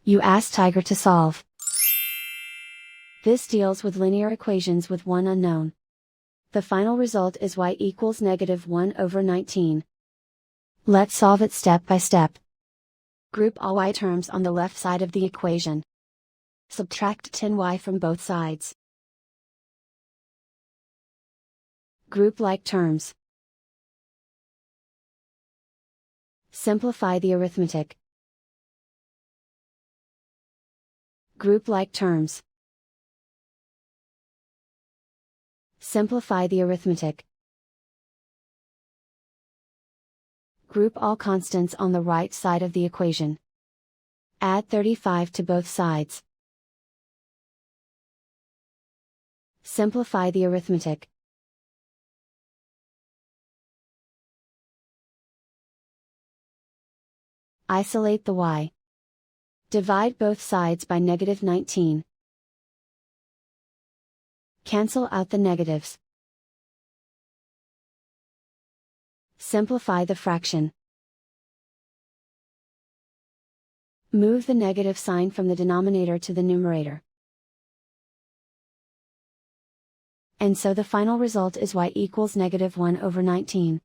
You ask Tiger to solve. This deals with linear equations with one unknown. The final result is y equals -1/19. Let's solve it step by step. Group all y terms on the left side of the equation. Subtract 10y from both sides. Group like terms. Simplify the arithmetic. Group like terms. Simplify the arithmetic. Group all constants on the right side of the equation. Add 35 to both sides. Simplify the arithmetic. Isolate the y. Divide both sides by -19. Cancel out the negatives. Simplify the fraction. Move the negative sign from the denominator to the numerator. And so the final result is y equals -1/19.